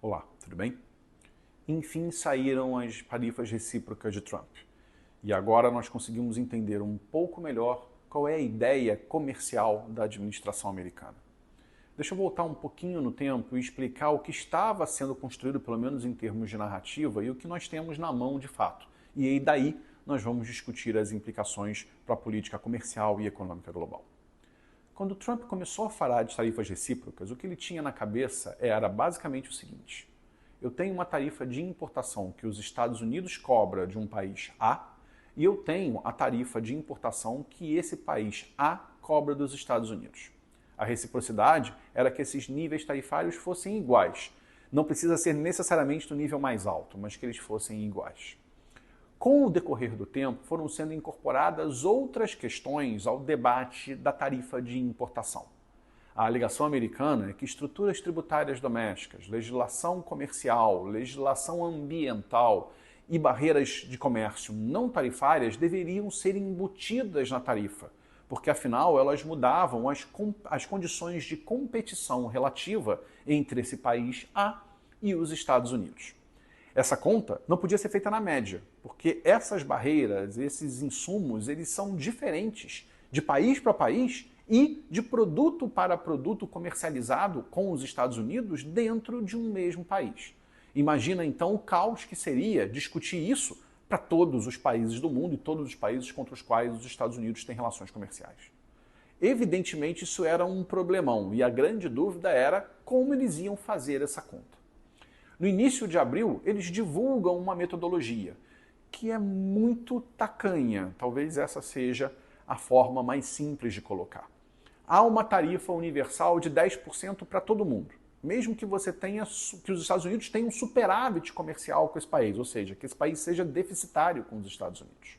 Olá, tudo bem? Enfim saíram as tarifas recíprocas de Trump. E agora nós conseguimos entender um pouco melhor qual é a ideia comercial da administração americana. Deixa eu voltar um pouquinho no tempo e explicar o que estava sendo construído, pelo menos em termos de narrativa, e o que nós temos na mão de fato. E aí daí nós vamos discutir as implicações para a política comercial e econômica global. Quando Trump começou a falar de tarifas recíprocas, o que ele tinha na cabeça era basicamente o seguinte: eu tenho uma tarifa de importação que os Estados Unidos cobra de um país A e eu tenho a tarifa de importação que esse país A cobra dos Estados Unidos. A reciprocidade era que esses níveis tarifários fossem iguais. Não precisa ser necessariamente do nível mais alto, mas que eles fossem iguais. Com o decorrer do tempo, foram sendo incorporadas outras questões ao debate da tarifa de importação. A alegação americana é que estruturas tributárias domésticas, legislação comercial, legislação ambiental e barreiras de comércio não tarifárias deveriam ser embutidas na tarifa, porque afinal elas mudavam as condições de competição relativa entre esse país A e os Estados Unidos. Essa conta não podia ser feita na média, porque essas barreiras, esses insumos, eles são diferentes de país para país e de produto para produto comercializado com os Estados Unidos dentro de um mesmo país. Imagina então o caos que seria discutir isso para todos os países do mundo e todos os países contra os quais os Estados Unidos têm relações comerciais. Evidentemente isso era um problemão e a grande dúvida era como eles iam fazer essa conta. No início de abril, eles divulgam uma metodologia que é muito tacanha, talvez essa seja a forma mais simples de colocar. Há uma tarifa universal de 10% para todo mundo, mesmo que você tenha, que os Estados Unidos tenham um superávit comercial com esse país, ou seja, que esse país seja deficitário com os Estados Unidos.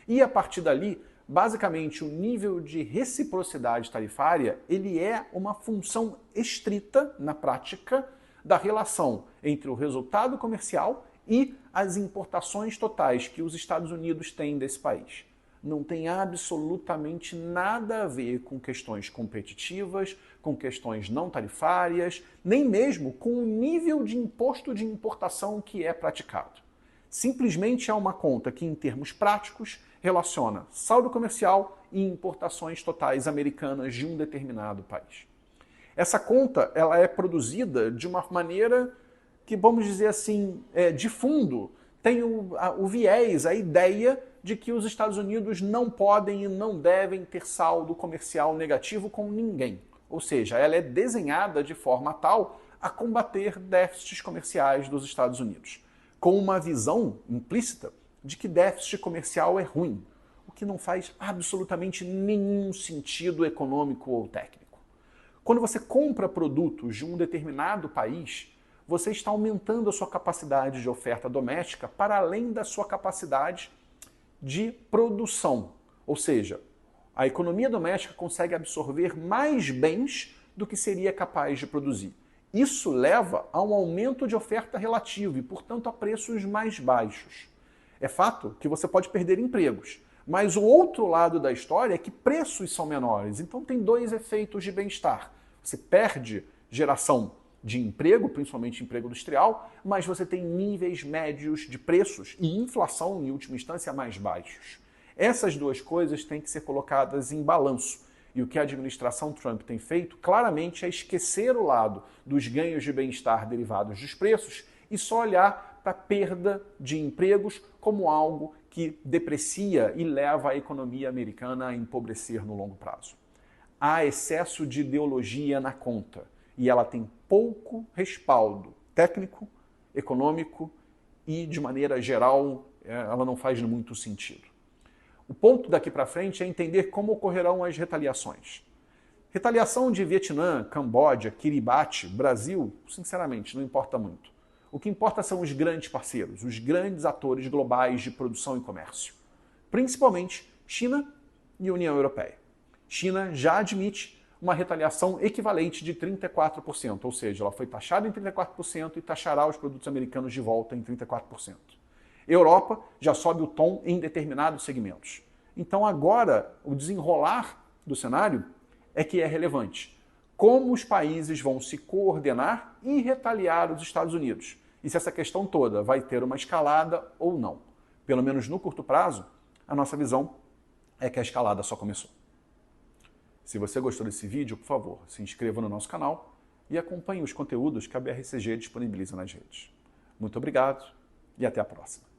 E a partir dali, basicamente, o nível de reciprocidade tarifária, ele é uma função estrita, na prática, da relação entre o resultado comercial e as importações totais que os Estados Unidos têm desse país. Não tem absolutamente nada a ver com questões competitivas, com questões não tarifárias, nem mesmo com o nível de imposto de importação que é praticado. Simplesmente é uma conta que, em termos práticos, relaciona saldo comercial e importações totais americanas de um determinado país. Essa conta ela é produzida de uma maneira que, vamos dizer assim, de fundo, tem o viés, a ideia de que os Estados Unidos não podem e não devem ter saldo comercial negativo com ninguém. Ou seja, ela é desenhada de forma tal a combater déficits comerciais dos Estados Unidos, com uma visão implícita de que déficit comercial é ruim, o que não faz absolutamente nenhum sentido econômico ou técnico. Quando você compra produtos de um determinado país, você está aumentando a sua capacidade de oferta doméstica para além da sua capacidade de produção. Ou seja, a economia doméstica consegue absorver mais bens do que seria capaz de produzir. Isso leva a um aumento de oferta relativa e, portanto, a preços mais baixos. É fato que você pode perder empregos, mas o outro lado da história é que preços são menores. Então tem dois efeitos de bem-estar. Você perde geração de emprego, principalmente emprego industrial, mas você tem níveis médios de preços e inflação, em última instância, mais baixos. Essas duas coisas têm que ser colocadas em balanço. E o que a administração Trump tem feito, claramente, é esquecer o lado dos ganhos de bem-estar derivados dos preços e só olhar para a perda de empregos como algo que deprecia e leva a economia americana a empobrecer no longo prazo. Há excesso de ideologia na conta e ela tem pouco respaldo técnico, econômico e, de maneira geral, ela não faz muito sentido. O ponto daqui para frente é entender como ocorrerão as retaliações. Retaliação de Vietnã, Camboja, Kiribati, Brasil, sinceramente, não importa muito. O que importa são os grandes parceiros, os grandes atores globais de produção e comércio, principalmente China e União Europeia. China já admite uma retaliação equivalente de 34%, ou seja, ela foi taxada em 34% e taxará os produtos americanos de volta em 34%. Europa já sobe o tom em determinados segmentos. Então agora, o desenrolar do cenário é que é relevante. como os países vão se coordenar e retaliar os Estados Unidos. E se essa questão toda vai ter uma escalada ou não. Pelo menos no curto prazo, a nossa visão é que a escalada só começou. Se você gostou desse vídeo, por favor, se inscreva no nosso canal e acompanhe os conteúdos que a BRCG disponibiliza nas redes. Muito obrigado e até a próxima.